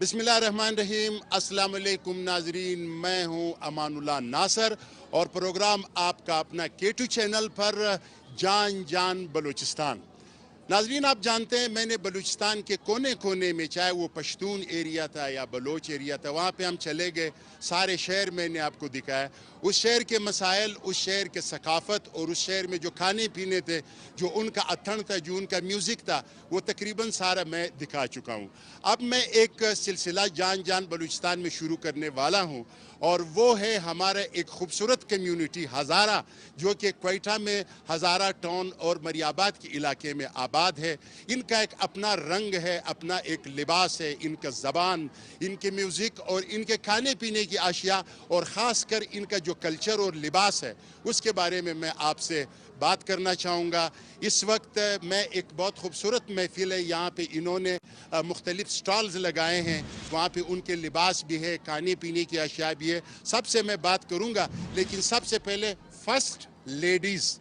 بسم اللہ الرحمن الرحیم. السلام علیکم ناظرین, میں ہوں امان اللہ ناصر اور پروگرام آپ کا اپنا K2 چینل پر جان جان بلوچستان. ناظرین, آپ جانتے ہیں میں نے بلوچستان کے کونے کونے میں, چاہے وہ پشتون ایریا تھا یا بلوچ ایریا تھا, وہاں پہ ہم چلے گئے. سارے شہر میں نے آپ کو دکھایا, اس شہر کے مسائل, اس شہر کے ثقافت اور اس شہر میں جو کھانے پینے تھے, جو ان کا اتھن تھا, جو ان کا میوزک تھا, وہ تقریباً سارا میں دکھا چکا ہوں. اب میں ایک سلسلہ جان جان بلوچستان میں شروع کرنے والا ہوں, اور وہ ہے ہمارا ایک خوبصورت کمیونٹی ہزارہ, جو کہ کوئٹہ میں ہزارہ ٹاؤن اور مریاباد کے علاقے میں آباد ہے. ان کا ایک اپنا رنگ ہے, اپنا ایک لباس ہے, ان کا زبان, ان کے میوزک اور ان کے کھانے پینے کی اشیاء, اور خاص کر ان کا جو کلچر اور لباس ہے, اس کے بارے میں آپ سے بات کرنا چاہوں گا. اس وقت میں ایک بہت خوبصورت محفل ہے, یہاں پہ انہوں نے مختلف سٹالز لگائے ہیں, وہاں پہ ان کے لباس بھی ہے, کھانے پینے کی اشیاء بھی ہے. سب سے میں بات کروں گا, لیکن سب سے پہلے فرسٹ لیڈیز.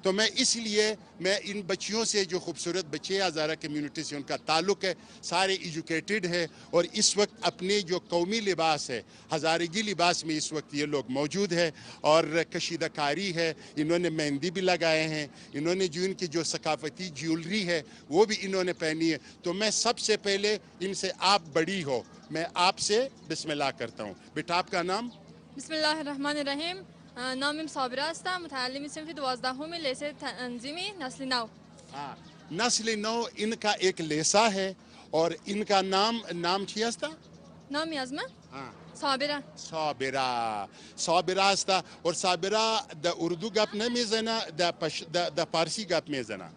تو میں اس لیے میں ان بچیوں سے, جو خوبصورت بچے ہزارہ کمیونٹی سے ان کا تعلق ہے, سارے ایجوکیٹڈ ہے, اور اس وقت اپنے جو قومی لباس ہے, ہزارگی لباس میں اس وقت یہ لوگ موجود ہے, اور کشیدہ کاری ہے, انہوں نے مہندی بھی لگائے ہیں, انہوں نے جو ان کی جو ثقافتی جیولری ہے وہ بھی انہوں نے پہنی ہے. تو میں سب سے پہلے ان سے, آپ بڑی ہو, میں آپ سے بسم اللہ کرتا ہوں. بیٹا آپ کا نام؟ بسم الله الرحمن الرحیم. نامم صابره هستم، متعلم صنف 12 لیسه تنظیمی نسل نو. ہاں, نسل نو ان کا ایک لیسا ہے, اور ان کا نام چی ہستا؟ نامی از من ہاں, صابره. صابرہ ہستا. اور صابرہ دا اردو گپ نمیزنا, دا پارسی گپ میزنا.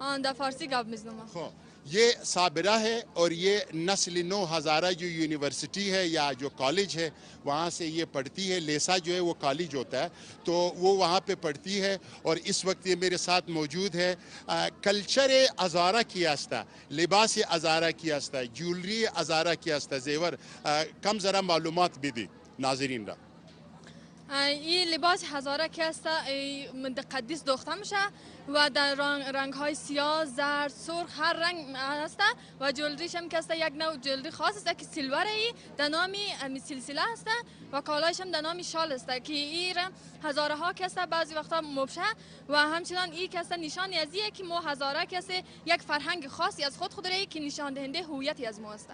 آن در فارسی گپ میزنم. خب یہ صابرہ ہے, اور یہ نسل نو ہزارہ جو یونیورسٹی ہے یا جو کالج ہے وہاں سے یہ پڑھتی ہے. لیسا جو ہے وہ کالج ہوتا ہے, تو وہ وہاں پہ پڑھتی ہے. اور اس وقت یہ میرے ساتھ موجود ہے. کلچر ہزارہ کی ہستا, لباس ہزارہ کی ہستا, جیولری ہزارہ کی ہستا, زیور کم ذرا معلومات بھی دی ناظرین را. این لباس هزاره که است قدیس دوخته میشه و در رنگ های سیاه، زرد، سرخ هر رنگ هست و جلدریش هم که است یک نوع جلدری خاص است که سیلور ای در نامی سلسله است و کالایش هم در نامی شال است که این هزاره ها که است بعضی وقتا مبشه و همچنان این که است نشانی از ایه که ما هزاره که است یک فرهنگ خاصی از خود داره که نشان دهنده هویتی از ما است.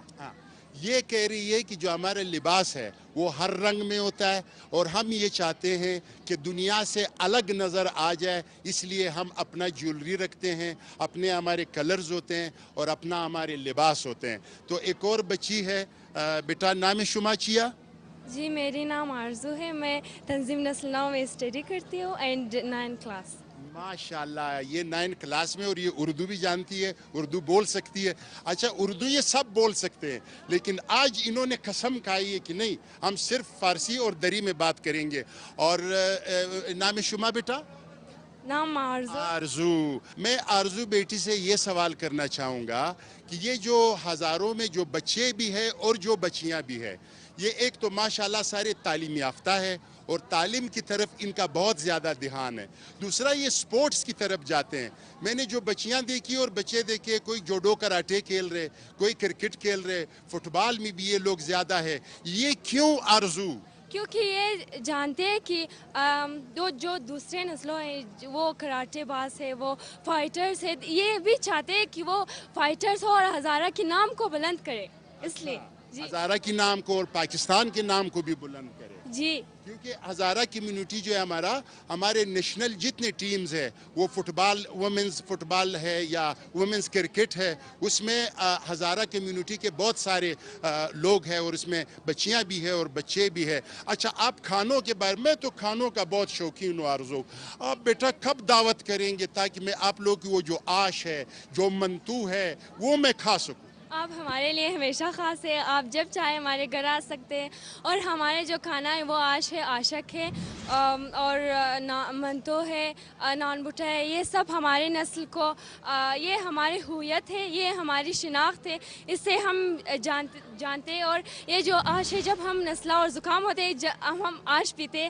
یہ کہہ رہی ہے کہ جو ہمارا لباس ہے وہ ہر رنگ میں ہوتا ہے, اور ہم یہ چاہتے ہیں کہ دنیا سے الگ نظر آ جائے, اس لیے ہم اپنا جیولری رکھتے ہیں, اپنے ہمارے کلرز ہوتے ہیں, اور اپنا ہمارے لباس ہوتے ہیں. تو ایک اور بچی ہے, بیٹا نام شما چیا؟ جی میری نام آرزو ہے, میں تنظیم نسل نو میں اسٹڈی کرتی ہوں اینڈ 9 کلاس. ماشاءاللہ, یہ 9 کلاس میں, اور یہ اردو بھی جانتی ہے, اردو بول سکتی ہے. اچھا, اردو یہ سب بول سکتے ہیں, لیکن آج انہوں نے قسم کھائی ہے کہ نہیں, ہم صرف فارسی اور دری میں بات کریں گے. اور نام شما بیٹا؟ نام آرزو. آرزو. میں آرزو بیٹی سے یہ سوال کرنا چاہوں گا کہ یہ جو ہزاروں میں جو بچے بھی ہیں اور جو بچیاں بھی ہیں, یہ ایک تو ماشاءاللہ سارے تعلیم یافتہ ہے, اور تعلیم کی طرف ان کا بہت زیادہ دھیان ہے. دوسرا, یہ سپورٹس کی طرف جاتے ہیں. میں نے جو بچیاں دیکھی اور بچے دیکھے, کوئی جوڈو کراٹے کھیل رہے, کوئی کرکٹ کھیل رہے, فٹ بال میں بھی یہ لوگ زیادہ ہے. یہ کیوں آرزو؟ کیونکہ یہ جانتے ہیں کہ جو دوسرے نسلوں ہیں وہ کراٹے باز ہے, وہ فائٹرز ہے, یہ بھی چاہتے ہیں کہ وہ فائٹرز ہو اور ہزارہ کے نام کو بلند کرے, اس لیے. جی ہزارہ کے نام کو اور پاکستان کے نام کو بھی بلند کرے. جی کیونکہ ہزارہ کمیونٹی جو ہے ہمارے نیشنل جتنے ٹیمز ہے, وہ فٹ بال, وومنز فٹ بال ہے یا وومنز کرکٹ ہے, اس میں ہزارہ کمیونٹی کے بہت سارے لوگ ہیں, اور اس میں بچیاں بھی ہیں اور بچے بھی ہیں. اچھا, آپ کھانوں کے بارے میں, تو کھانوں کا بہت شوقین ہوں آرزو, آپ بیٹا کب دعوت کریں گے تاکہ میں آپ لوگ کی وہ جو آش ہے, جو منتو ہے, وہ میں کھا سکوں؟ آپ ہمارے لیے ہمیشہ خاص ہے, آپ جب چاہیں ہمارے گھر آ سکتے ہیں. اور ہمارے جو کھانا ہے وہ آش ہے, عاشق ہے, اور منتو ہے, نان بٹا ہے, یہ سب ہماری نسل کو, یہ ہماری ہویت ہے, یہ ہماری شناخت ہے, اس سے ہم جانتے ہیں. اور یہ جو آش ہے, جب ہم نزلہ اور زکام ہوتے ہیں, ہم آش پیتے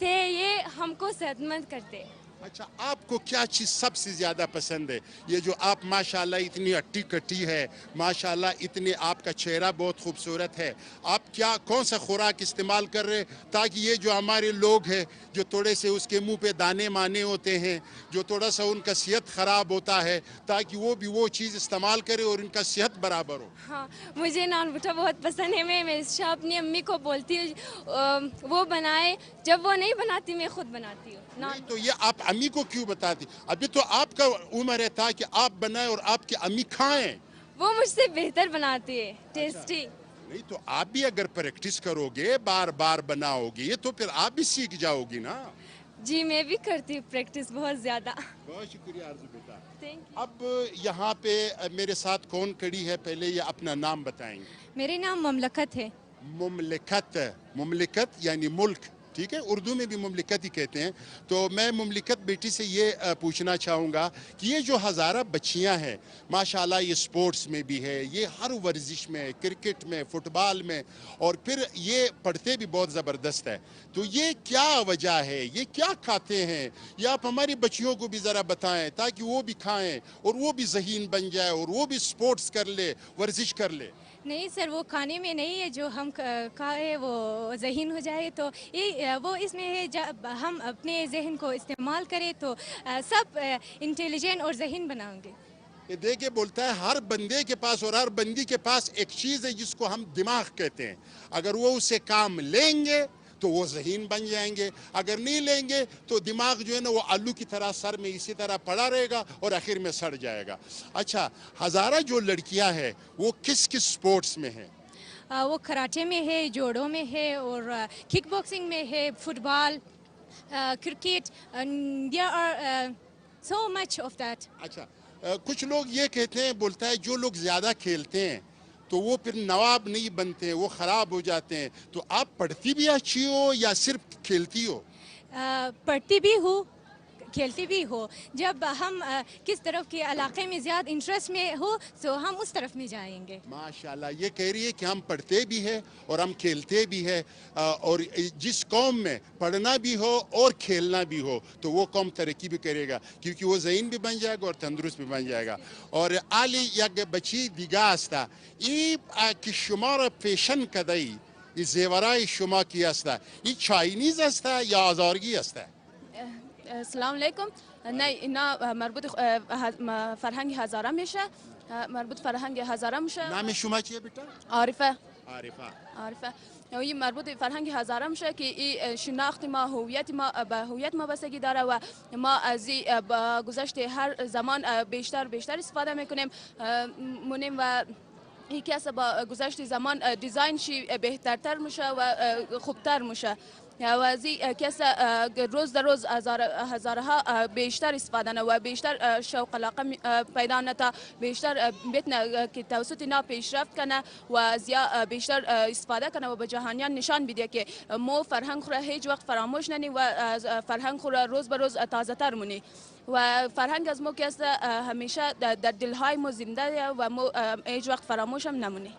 ہیں, یہ ہم کو صحت مند کرتے ہیں. اچھا آپ کو کیا چیز سب سے زیادہ پسند ہے؟ یہ جو آپ ماشاءاللہ اتنی اٹی کٹی ہے، ماشاءاللہ اتنے آپ کا چہرہ بہت خوبصورت ہے، آپ کیا کون سا خوراک استعمال کر رہے تاکہ یہ جو ہمارے لوگ ہیں جو تھوڑے سے اس کے منہ پہ دانے مانے ہوتے ہیں، جو تھوڑا سا ان کا صحت خراب ہوتا ہے، تاکہ وہ بھی وہ چیز استعمال کرے اور ان کا صحت برابر ہو؟ ہاں مجھے نان بٹھا بہت پسند ہے. میں ہمیشہ اپنی امی کو بولتی ہوں وہ بنائے، جب وہ نہیں بناتی میں خود بناتی ہوں. نہیں تو یہ آپ امی کو کیوں بتاتی؟ ابھی تو آپ کا عمر ہے تھا کہ آپ بنائیں اور آپ کی امی کھائیں. وہ مجھ سے بہتر بناتی ہے، ٹیسٹی. نہیں تو آپ بھی اگر پریکٹس کرو گے، بار بار بناؤ گے تو پھر آپ بھی سیکھ جاؤ گی نا. جی میں بھی کرتی ہوں پریکٹس بہت زیادہ. بہت شکریہ عرض بیٹا. Thank you. اب یہاں پہ میرے ساتھ کون کھڑی ہے؟ پہلے یہ اپنا نام بتائیں گے. میرے نام مملکت ہے. مملکت، مملکت یعنی ملک، ٹھیک ہے، اردو میں بھی مملکت ہی کہتے ہیں. تو میں مملکت بیٹی سے یہ پوچھنا چاہوں گا کہ یہ جو ہزارہ بچیاں ہیں ماشاءاللہ، یہ سپورٹس میں بھی ہے، یہ ہر ورزش میں، کرکٹ میں، فٹ بال میں، اور پھر یہ پڑھتے بھی بہت زبردست ہے. تو یہ کیا وجہ ہے؟ یہ کیا کھاتے ہیں؟ یہ آپ ہماری بچیوں کو بھی ذرا بتائیں تاکہ وہ بھی کھائیں اور وہ بھی ذہین بن جائے اور وہ بھی سپورٹس کر لے، ورزش کر لے. نہیں سر، وہ کھانے میں نہیں ہے، جو ہم کھائے وہ ذہین ہو جائے. تو وہ اس میں ہے جب ہم اپنے ذہن کو استعمال کریں تو سب انٹیلیجنٹ اور ذہین بنائیں گے. یہ دیکھے بولتا ہے ہر بندے کے پاس اور ہر بندی کے پاس ایک چیز ہے جس کو ہم دماغ کہتے ہیں. اگر وہ اسے کام لیں گے تو وہ ذہین بن جائیں گے، اگر نہیں لیں گے تو دماغ جو ہے نا وہ آلو کی طرح سر میں اسی طرح پڑا رہے گا اور آخر میں سڑ جائے گا. اچھا، ہزارہ جو لڑکیاں ہیں وہ کس کس سپورٹس میں ہیں؟ وہ کراٹے میں ہے، جوڈو میں ہے، اور کک باکسنگ میں ہے، football, cricket. there are so much of that. اچھا، کچھ لوگ یہ کہتے ہیں، بولتا ہے جو لوگ زیادہ کھیلتے ہیں تو وہ پھر نواب نہیں بنتے، وہ خراب ہو جاتے ہیں. تو آپ پڑھتی بھی اچھی ہو یا صرف کھیلتی ہو؟ پڑھتی بھی ہوں، کھیلتی بھی ہو. جب ہم کس طرف کے علاقے میں زیادہ انٹرسٹ میں ہو تو ہم اس طرف میں جائیں گے. ماشاءاللہ، یہ کہہ رہی ہے کہ ہم پڑھتے بھی ہیں اور ہم کھیلتے بھی ہیں، اور جس قوم میں پڑھنا بھی ہو اور کھیلنا بھی ہو تو وہ قوم ترقی بھی کرے گا، کیونکہ وہ ذہین بھی بن جائے گا اور تندرست بھی بن جائے گا. اور علی یک بچی دیگه است، این که شما را فیشن کده ای، این زیورای شما کی است؟ این چاینیز است یا آزارگی است؟ السلام علیکم. نه اینا مربوط فرهنگ هزاره میشه، مربوط فرهنگ هزاره میشه. نام شما چیه بیٹا؟ عارفه. عارفه. این مربوط فرهنگ هزاره میشه که این شناخت ما، هویت ما به هویت ما بستگی داره و ما از با گذشت هر زمان بیشتر استفاده میکنیم و یکی از با گذشت زمان دیزاینشی بهترتر میشه و خوبتر میشه و از این کس روز در روز هزارها بیشتر استفاده نه و بیشتر شوق علاقه پیدا نه تا بیشتر بتونه که توسط اینا پیشرفت کنه و بیشتر استفاده کنه و به جهانیان نشان بده که ما فرهنگ خود هیچ وقت فراموش نکنیم و فرهنگ خود روز به روز تازه تر مونی و فرهنگ از ما که است همیشه در دلهای ما زنده و ما هیچ وقت فراموش هم نمونی.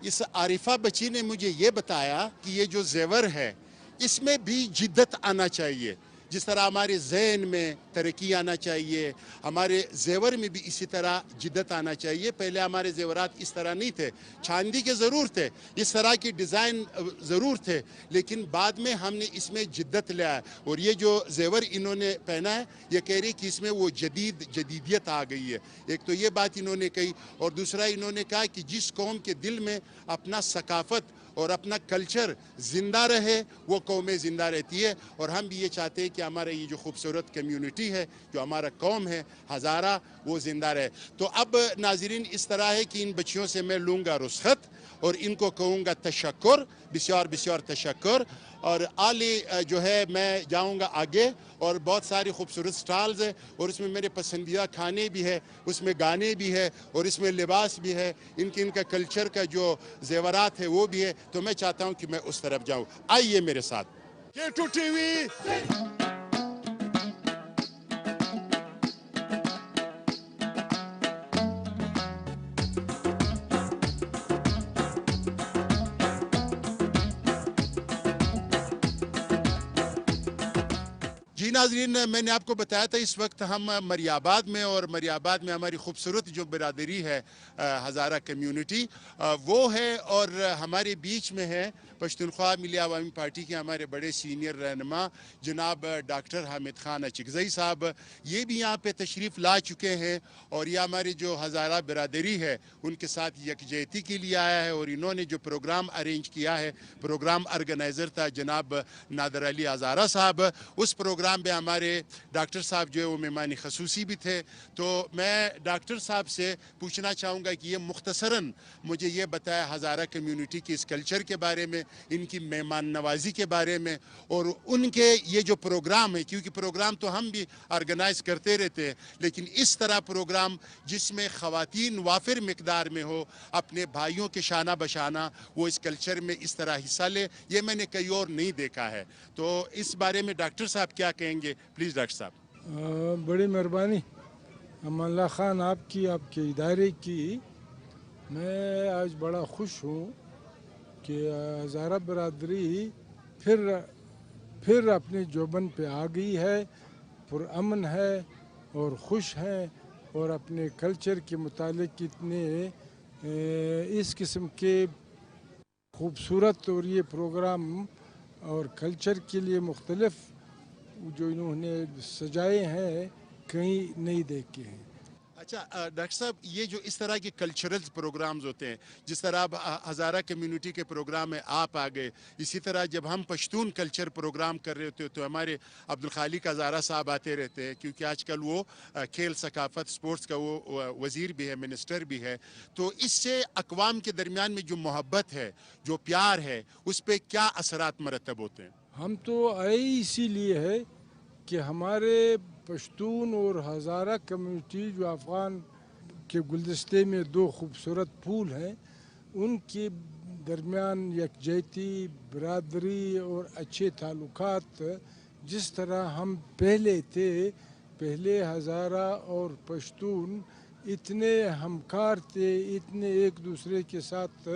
اس عارفہ بچی نے مجھے یہ بتایا کہ یہ جو زیور ہے اس میں بھی جدت آنا چاہیے. جس طرح ہمارے ذہن میں ترقی آنا چاہیے، ہمارے زیور میں بھی اسی طرح جدت آنا چاہیے. پہلے ہمارے زیورات اس طرح نہیں تھے، چاندی کے ضرور تھے، اس طرح کی ڈیزائن ضرور تھے، لیکن بعد میں ہم نے اس میں جدت لیا ہے. اور یہ جو زیور انہوں نے پہنا ہے یہ کہہ رہی کہ اس میں وہ جدیدیت آ گئی ہے. ایک تو یہ بات انہوں نے کہی، اور دوسرا انہوں نے کہا کہ جس قوم کے دل میں اپنا ثقافت اور اپنا کلچر زندہ رہے وہ قومیں زندہ رہتی ہے. اور ہم بھی یہ چاہتے ہیں کہ ہمارا یہ جو خوبصورت کمیونٹی ہے، جو ہمارا قوم ہے ہزارہ، وہ زندہ رہے. تو اب ناظرین اس طرح ہے کہ ان بچیوں سے میں لوں گا رخصت اور ان کو کہوں گا تشکر، بسیار بسیار تشکر. اور علی جو ہے میں جاؤں گا آگے، اور بہت ساری خوبصورت سٹالز ہیں اور اس میں میرے پسندیدہ کھانے بھی ہے، اس میں گانے بھی ہے اور اس میں لباس بھی ہے، ان کا کلچر کا جو زیورات ہے وہ بھی ہے. تو میں چاہتا ہوں کہ میں اس طرف جاؤں. آئیے میرے ساتھ. K2 TV. جی ناظرین، میں نے آپ کو بتایا تھا اس وقت ہم مریاباد میں، اور مریاباد میں ہماری خوبصورت جو برادری ہے ہزارہ کمیونٹی وہ ہے، اور ہمارے بیچ میں ہے پشتونخوا ملی عوامی پارٹی کے ہمارے بڑے سینئر رہنما جناب ڈاکٹر حامد خان اچکزئی صاحب، یہ بھی یہاں پہ تشریف لا چکے ہیں، اور یہ ہماری جو ہزارہ برادری ہے ان کے ساتھ یکجہتی کے لیے آیا ہے، اور انہوں نے جو پروگرام ارینج کیا ہے، پروگرام آرگنائزر تھا جناب نادر علی ہزارہ صاحب، اس پروگرام پہ ہمارے ڈاکٹر صاحب جو ہے وہ مہمان خصوصی بھی تھے۔ تو میں ڈاکٹر صاحب سے پوچھنا چاہوں گا کہ یہ مختصراً مجھے یہ بتایا ہزارہ کمیونٹی کی اس کلچر کے بارے میں، ان کی مہمان نوازی کے بارے میں، اور ان کے یہ جو پروگرام ہے، کیونکہ پروگرام تو ہم بھی آرگنائز کرتے رہتے ہیں، لیکن اس طرح پروگرام جس میں خواتین وافر مقدار میں ہو، اپنے بھائیوں کے شانہ بشانہ وہ اس کلچر میں اس طرح حصہ لے، یہ میں نے کہیں اور نہیں دیکھا ہے۔ تو اس بارے میں ڈاکٹر صاحب کیا کہیں گے؟ پلیز ڈاکٹر صاحب۔ بڑی مہربانی امان اللہ خان آپ کے ادارے کی۔ میں آج بڑا خوش ہوں کہ ہزارہ برادری پھر اپنے جوبن پہ آ گئی ہے، پرامن ہے اور خوش ہیں، اور اپنے کلچر کے متعلق اتنے اس قسم کے خوبصورت اور یہ پروگرام اور کلچر کے لیے مختلف جو انہوں نے سجائے ہیں کہیں نہیں دیکھے ہیں۔ اچھا ڈاکٹر صاحب، یہ جو اس طرح کے کلچرل پروگرامز ہوتے ہیں، جس طرح اب ہزارہ کمیونٹی کے پروگرام میں آپ آ گئے، اسی طرح جب ہم پشتون کلچر پروگرام کر رہے ہوتے تو ہمارے عبدالخالق ہزارہ صاحب آتے رہتے ہیں، کیونکہ آج کل وہ کھیل ثقافت سپورٹس کا وہ وزیر بھی ہے، منسٹر بھی ہے۔ تو اس سے اقوام کے درمیان میں جو محبت ہے، جو پیار ہے، اس پہ کیا اثرات مرتب ہوتے ہیں؟ ہم تو آئے اسی لیے ہے کہ ہمارے پشتون اور ہزارہ کمیونٹی جو افغان کے گلدستے میں دو خوبصورت پھول ہیں، ان کے درمیان یکجہتی، برادری اور اچھے تعلقات جس طرح ہم پہلے تھے، پہلے ہزارہ اور پشتون اتنے ہمکار تھے، اتنے ایک دوسرے کے ساتھ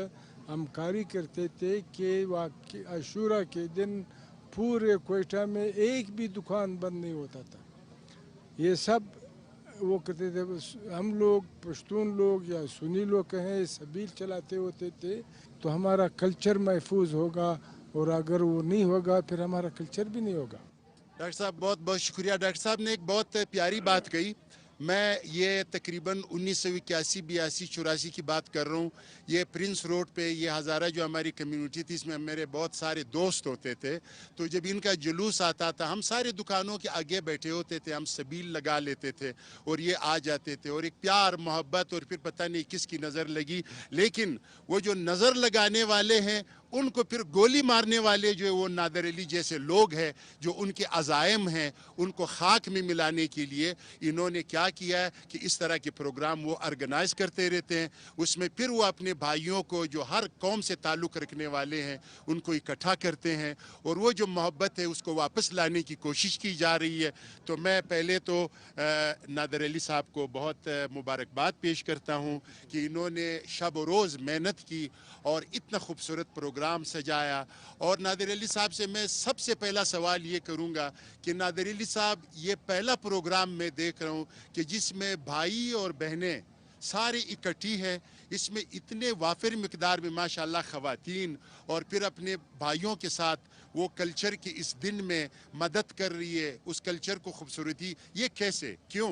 ہمکاری کرتے تھے کہ عاشورہ کے دن پورے کوئٹہ میں ایک بھی دکان بند نہیں ہوتا تھا۔ یہ سب وہ کرتے تھے، ہم لوگ پشتون لوگ یا سنی لوگ کہیں سبیل چلاتے ہوتے تھے، تو ہمارا کلچر محفوظ ہوگا، اور اگر وہ نہیں ہوگا پھر ہمارا کلچر بھی نہیں ہوگا۔ ڈاکٹر صاحب بہت بہت شکریہ۔ ڈاکٹر صاحب نے ایک بہت پیاری بات کہی۔ میں یہ تقریباً 1981 82 84 کی بات کر رہا ہوں۔ یہ پرنس روڈ پہ یہ ہزارہ جو ہماری کمیونٹی تھی، اس میں میرے بہت سارے دوست ہوتے تھے، تو جب ان کا جلوس آتا تھا ہم سارے دکانوں کے آگے بیٹھے ہوتے تھے، ہم سبیل لگا لیتے تھے اور یہ آ جاتے تھے، اور ایک پیار محبت، اور پھر پتہ نہیں کس کی نظر لگی، لیکن وہ جو نظر لگانے والے ہیں ان کو پھر گولی مارنے والے جو وہ نادر علی جیسے لوگ ہیں، جو ان کے عزائم ہیں، ان کو خاک میں ملانے کے لیے انہوں نے کیا کیا ہے کہ اس طرح کے پروگرام وہ آرگنائز کرتے رہتے ہیں۔ اس میں پھر وہ اپنے بھائیوں کو جو ہر قوم سے تعلق رکھنے والے ہیں ان کو اکٹھا کرتے ہیں، اور وہ جو محبت ہے اس کو واپس لانے کی کوشش کی جا رہی ہے۔ تو میں پہلے تو نادر علی صاحب کو بہت مبارکباد پیش کرتا ہوں کہ انہوں نے شب و روز محنت کی اور اتنا خوبصورت پروگرام سجایا۔ اور نادر علی صاحب سے میں سب سے پہلا سوال یہ کروں گا کہ نادر علی صاحب، یہ پہلا پروگرام میں دیکھ رہا ہوں کہ جس میں بھائی اور بہنیں سارے اکٹھی ہیں، اس میں اتنے وافر مقدار میں ماشاءاللہ خواتین، اور پھر اپنے بھائیوں کے ساتھ وہ کلچر کے اس دن میں مدد کر رہی ہے، اس کلچر کو خوبصورتی، یہ کیسے، کیوں؟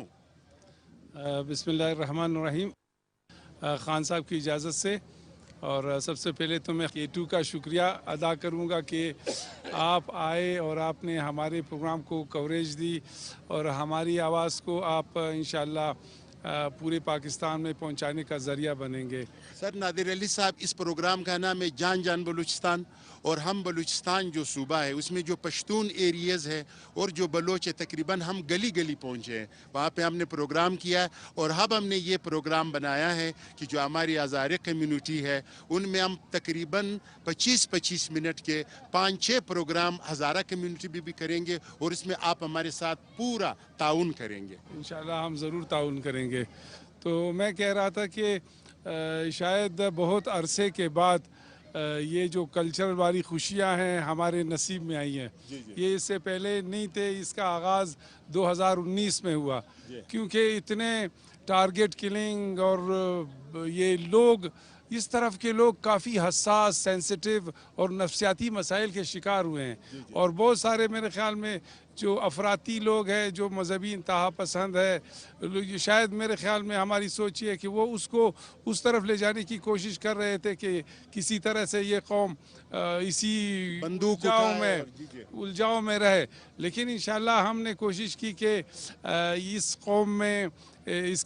بسم اللہ الرحمن الرحیم۔ خان صاحب کی اجازت سے، اور سب سے پہلے تو میں K2 کا شکریہ ادا کروں گا کہ آپ آئے اور آپ نے ہمارے پروگرام کو کوریج دی، اور ہماری آواز کو آپ انشاءاللہ پورے پاکستان میں پہنچانے کا ذریعہ بنیں گے۔ سر نادر علی صاحب، اس پروگرام کا نام ہے جان جان بلوچستان، اور ہم بلوچستان جو صوبہ ہے اس میں جو پشتون ایریز ہے اور جو بلوچ ہے، تقریباً ہم گلی گلی پہنچے ہیں، وہاں پہ ہم نے پروگرام کیا ہے، اور اب ہم نے یہ پروگرام بنایا ہے کہ جو ہماری ہزارہ کمیونٹی ہے ان میں ہم تقریباً 25 منٹ کے 5-6 پروگرام ہزارہ کمیونٹی بھی کریں گے، اور اس میں آپ ہمارے ساتھ پورا تعاون کریں گے۔ انشاءاللہ ہم ضرور تعاون کریں گے۔ تو میں کہہ رہا تھا کہ شاید بہت عرصے کے بعد یہ جو کلچر والی خوشیاں ہیں ہمارے نصیب میں آئی ہیں. یہ اس سے پہلے نہیں تھے. اس کا آغاز 2019 میں ہوا کیونکہ اتنے ٹارگٹ کلنگ اور یہ لوگ اس طرف کے لوگ کافی حساس سینسٹیو اور نفسیاتی مسائل کے شکار ہوئے ہیں. اور بہت سارے میرے خیال میں جو افراطی لوگ ہیں جو مذہبی انتہا پسند ہے شاید میرے خیال میں ہماری سوچ یہ ہے کہ وہ اس کو اس طرف لے جانے کی کوشش کر رہے تھے کہ کسی طرح سے یہ قوم اسی الجھاؤ میں رہے. لیکن انشاءاللہ ہم نے کوشش کی کہ اس قوم میں اس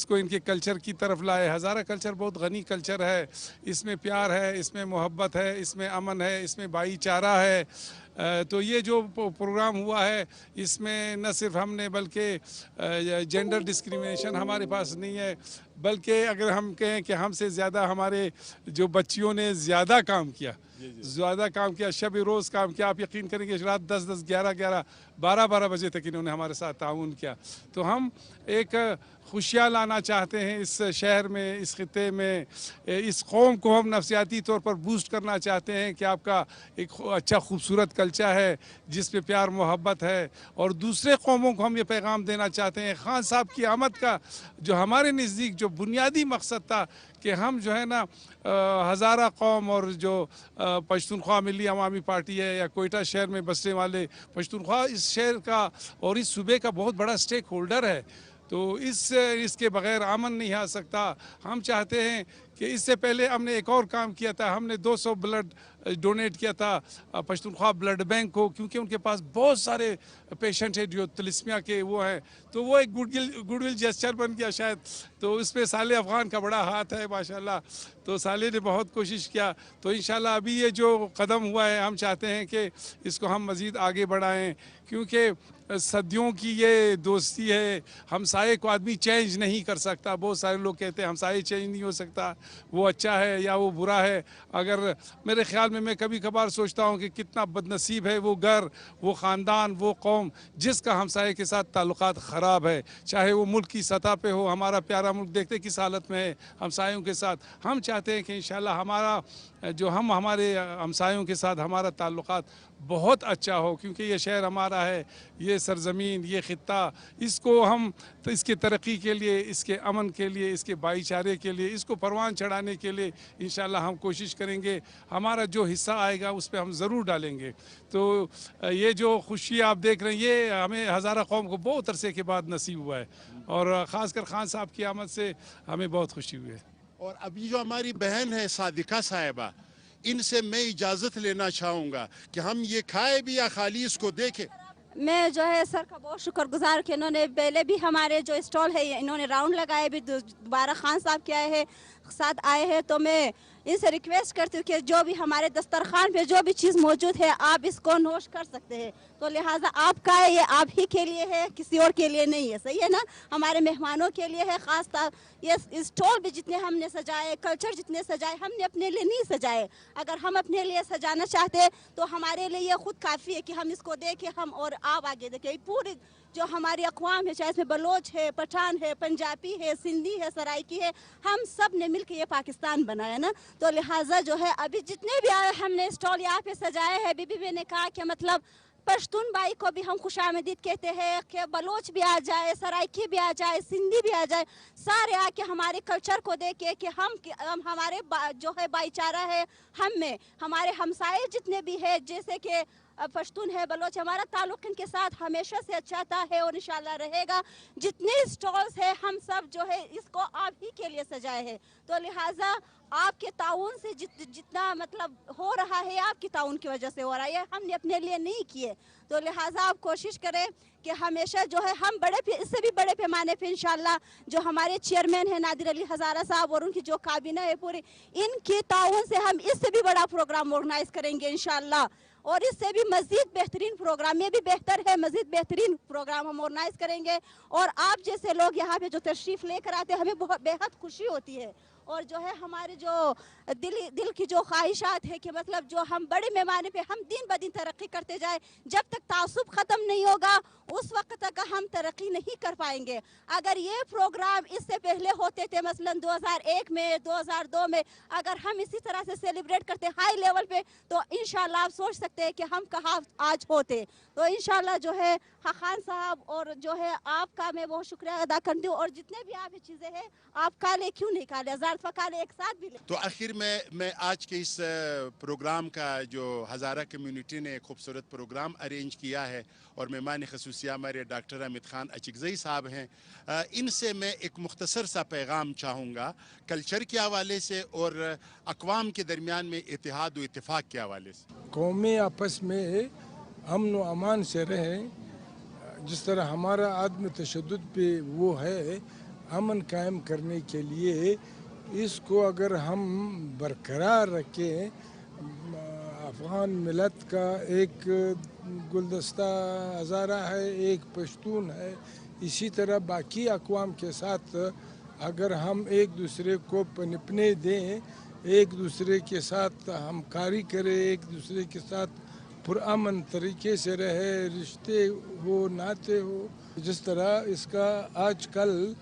کو ان کے کلچر کی طرف لائے. ہزارہ کلچر بہت غنی کلچر ہے. اس میں پیار ہے, اس میں محبت ہے, اس میں امن ہے, اس میں بھائی چارہ ہے. تو یہ جو پروگرام ہوا ہے اس میں نہ صرف ہم نے بلکہ جینڈر ڈسکریمنیشن ہمارے پاس نہیں ہے, بلکہ اگر ہم کہیں کہ ہم سے زیادہ ہمارے جو بچیوں نے زیادہ کام کیا, شب روز کام کیا. آپ یقین کریں گے رات 10-10, 11-11, 12-12 بجے تک انہوں نے ہمارے ساتھ تعاون کیا. تو ہم ایک خوشیاں لانا چاہتے ہیں اس شہر میں, اس خطے میں. اس قوم کو ہم نفسیاتی طور پر بوسٹ کرنا چاہتے ہیں کہ آپ کا ایک اچھا خوبصورت کلچر ہے جس پہ پیار محبت ہے. اور دوسرے قوموں کو ہم یہ پیغام دینا چاہتے ہیں خان صاحب کی آمد کا جو ہمارے نزدیک جو بنیادی مقصد تھا کہ ہم جو ہے نا ہزارہ قوم اور جو پشتونخوا ملی عوامی پارٹی ہے یا کوئٹہ شہر میں بسنے والے پشتونخوا اس شہر کا اور اس صوبے کا بہت بڑا سٹیک ہولڈر ہے. تو اس کے بغیر امن نہیں آ سکتا. ہم چاہتے ہیں کہ اس سے پہلے ہم نے ایک اور کام کیا تھا. ہم نے 200 بلڈ ڈونیٹ کیا تھا پشتونخوا بلڈ بینک کو, کیونکہ ان کے پاس بہت سارے پیشنٹ ہیں جو تلسمیا کے وہ ہیں. تو وہ ایک گڈ ول جیسچر بن گیا شاید. تو اس پہ صالح افغان کا بڑا ہاتھ ہے ماشاءاللہ. تو صالح نے بہت کوشش کیا. تو انشاءاللہ ابھی یہ جو قدم ہوا ہے ہم چاہتے ہیں کہ اس کو ہم مزید آگے بڑھائیں, کیونکہ صدیوں کی یہ دوستی ہے. ہمسائے کو آدمی چینج نہیں کر سکتا. بہت سارے لوگ کہتے ہیں ہمسائے چینج نہیں ہو سکتا, وہ اچھا ہے یا وہ برا ہے. اگر میرے خیال میں کبھی کبھار سوچتا ہوں کہ کتنا بد نصیب ہے وہ گھر, وہ خاندان, وہ قوم جس کا ہمسائے کے ساتھ تعلقات خراب ہے, چاہے وہ ملک کی سطح پہ ہو. ہمارا پیارا ملک دیکھتے کس حالت میں ہے ہمسایوں کے ساتھ. ہم چاہتے ہیں کہ انشاءاللہ ہمارے ہمسایوں کے ساتھ ہمارا تعلقات بہت اچھا ہو, کیونکہ یہ شہر ہمارا ہے, یہ سرزمین, یہ خطہ. اس کو ہم اس کے ترقی کے لیے, اس کے امن کے لیے, اس کے بھائی چارے کے لیے, اس کو پروان چڑھانے کے لیے انشاءاللہ ہم کوشش کریں گے. ہمارا جو حصہ آئے گا اس پہ ہم ضرور ڈالیں گے. تو یہ جو خوشی آپ دیکھ رہے ہیں یہ ہمیں ہزارہ قوم کو بہت عرصے کے بعد نصیب ہوا ہے, اور خاص کر خان صاحب کی آمد سے ہمیں بہت خوشی ہوئی ہے. اور ابھی جو ہماری بہن ہے صادقہ صاحبہ, ان سے میں اجازت لینا چاہوں گا کہ ہم یہ کھائے بھی یا خالی اس کو دیکھیں. میں جو ہے سر کا بہت شکر گزار کہ انہوں نے پہلے بھی ہمارے جو اسٹال ہے انہوں نے راؤنڈ لگائے بھی, دوبارہ خان صاحب کے ساتھ آئے ہیں. تو میں ان سے ریکویسٹ کرتی ہوں کہ جو بھی ہمارے دسترخوان پہ جو بھی چیز موجود ہے آپ اس کو نوش کر سکتے ہیں. تو لہٰذا آپ کا ہے, یہ آپ ہی کے لیے ہے, کسی اور کے لیے نہیں ہے. صحیح ہے نا, ہمارے مہمانوں کے لیے ہے. خاص طور یہ اسٹال بھی جتنے ہم نے سجائے, کلچر جتنے سجائے, ہم نے اپنے لیے نہیں سجائے. اگر ہم اپنے لیے سجانا چاہتے تو ہمارے لیے یہ خود کافی ہے کہ ہم اس کو دیکھیں ہم, اور آپ آگے دیکھیں. پوری جو ہماری اقوام ہے, چاہے اس میں بلوچ ہے, پٹھان ہے, پنجابی ہے, سندھی ہے, سرائکی ہے, ہم سب نے مل کے یہ پاکستان بنایا نا. تو لہٰذا جو ہے ابھی جتنے بھی آئے ہم نے اسٹال یہاں پہ سجائے ہیں. بی بی نے کہا کہ مطلب پشتون بھائی کو بھی ہم خوش آمدید کہتے ہیں کہ بلوچ بھی آ جائے, سرائکی بھی آ جائے, سندھی بھی آ جائے, سارے آ کے ہمارے کلچر کو دیکھے کہ ہم ہمارے جو ہے بھائی چارہ ہے ہم میں, ہمارے ہمسائے جتنے بھی ہے جیسے کہ پشتون ہے, بلوچ, ہمارا تعلق ان کے ساتھ ہمیشہ سے اچھا تھا ہے اور انشاءاللہ رہے گا. جتنے اسٹالز ہیں ہم سب جو ہے اس کو آپ ہی کے لیے سجائے ہیں. تو لہٰذا آپ کے تعاون سے جتنا مطلب ہو رہا ہے آپ کی تعاون کی وجہ سے ہو رہا ہے, ہم نے اپنے لیے نہیں کیے. تو لہٰذا آپ کوشش کریں کہ ہمیشہ جو ہے ہم اس سے بھی بڑے پیمانے پہ انشاءاللہ جو ہمارے چیئرمین ہیں نادر علی ہزارہ صاحب اور ان کی جو کابینہ ہے پوری, ان کی تعاون سے ہم اس سے بھی بڑا پروگرام آرگنائز کریں گے انشاءاللہ. اور اس سے بھی مزید بہترین پروگرام, یہ بھی بہتر ہے, مزید بہترین پروگرام ہم آرگنائز کریں گے. اور آپ جیسے لوگ یہاں پہ جو تشریف لے کر آتے ہیں ہمیں بے حد خوشی ہوتی ہے. اور جو ہے ہمارے جو دل کی جو خواہشات ہے کہ مطلب جو ہم بڑے پیمانے پہ ہم دن بدن ترقی کرتے جائیں. جب تک تعصب ختم نہیں ہوگا اس وقت تک ہم ترقی نہیں کر پائیں گے. اگر یہ پروگرام اس سے پہلے ہوتے تھے مثلا 2001 میں 2002 میں اگر ہم اسی طرح سے سیلیبریٹ کرتے ہائی لیول پہ تو انشاءاللہ آپ سوچ سکتے ہیں کہ ہم کہاں آج ہوتے. تو انشاءاللہ جو ہے خان صاحب اور جو ہے آپ کا میں بہت شکریہ ادا کرتی ہوں. اور جتنے بھی آپ چیزیں ہیں آپ کالے کیوں نہیں کالے زارفہ کالے ایک ساتھ بھی لیں. تو آخر میں آج کے اس پروگرام کا جو ہزارہ کمیونٹی نے ایک خوبصورت پروگرام ارینج کیا ہے اور مہمان خصوصیہ ہمارے ڈاکٹر حامد خان اچکزئی صاحب ہیں, ان سے میں ایک مختصر سا پیغام چاہوں گا کلچر کے حوالے سے اور اقوام کے درمیان میں اتحاد و اتفاق کے حوالے سے. قومیں آپس میں امن و امان سے رہیں. جس طرح ہمارا عدم تشدد پہ وہ ہے امن قائم کرنے کے لیے اس کو اگر ہم برقرار رکھیں, افغان ملت کا ایک گلدستہ ہزارہ ہے, ایک پشتون ہے, اسی طرح باقی اقوام کے ساتھ اگر ہم ایک دوسرے کو پنپنے دیں, ایک دوسرے کے ساتھ ہمکاری کریں, ایک دوسرے کے ساتھ پرامن طریقے سے رہے, رشتے ہو ناطے ہو, جس طرح اس کا آج کل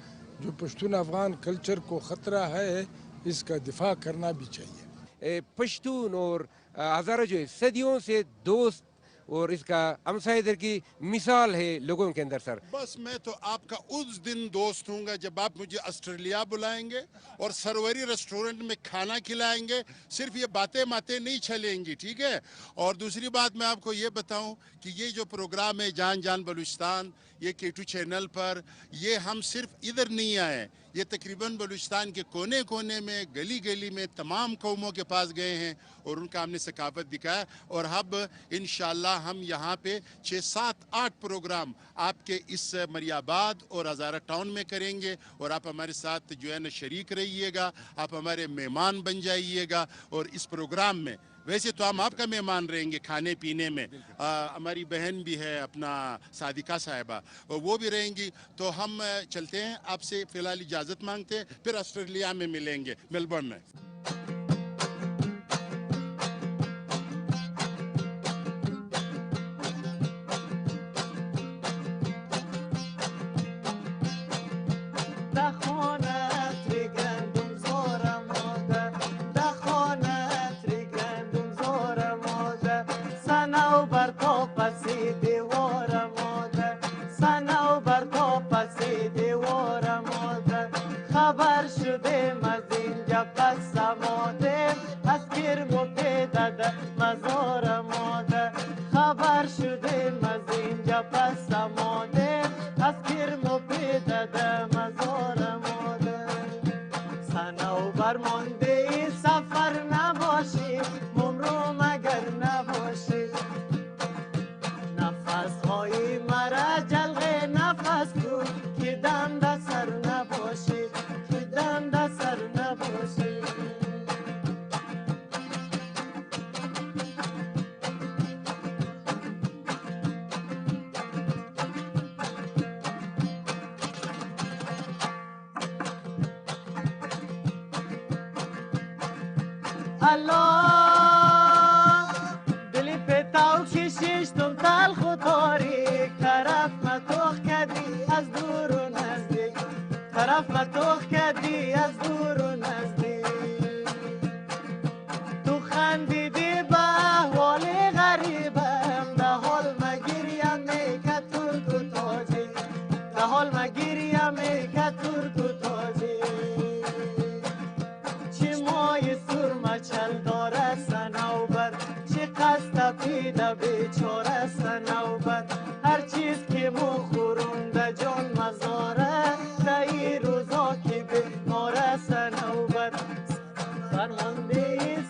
جو پشتون افغان کلچر کو خطرہ ہے اس کا دفاع کرنا بھی چاہیے. پشتون اور ہزارہ جو صدیوں سے دوست اور اس کا ہمسائے در کی مثال ہے لوگوں کے اندر. سر بس میں تو آپ کا اس دن دوست ہوں گا جب آپ مجھے آسٹریلیا بلائیں گے اور سروری ریسٹورنٹ میں کھانا کھلائیں گے. صرف یہ باتیں نہیں چلیں گی, ٹھیک ہے. اور دوسری بات میں آپ کو یہ بتاؤں کہ یہ جو پروگرام ہے جان جان بلوچستان, یہ K2 چینل پر, یہ ہم صرف ادھر نہیں آئے, یہ تقریباً بلوچستان کے کونے کونے میں گلی گلی میں تمام قوموں کے پاس گئے ہیں اور ان کا ہم نے ثقافت دکھایا. اور اب انشاءاللہ ہم یہاں پہ 6 7 8 پروگرام آپ کے اس مریاباد اور ہزارہ ٹاؤن میں کریں گے اور آپ ہمارے ساتھ جو ہے نا شریک رہیے گا, آپ ہمارے مہمان بن جائیے گا. اور اس پروگرام میں ویسے تو ہم آپ کا مہمان رہیں گے کھانے پینے میں, ہماری بہن بھی ہے اپنا صادقہ صاحبہ, وہ بھی رہیں گی. تو ہم چلتے ہیں, آپ سے فی الحال اجازت مانگتے ہیں, پھر آسٹریلیا میں ملیں گے میلبورن میں.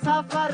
سفر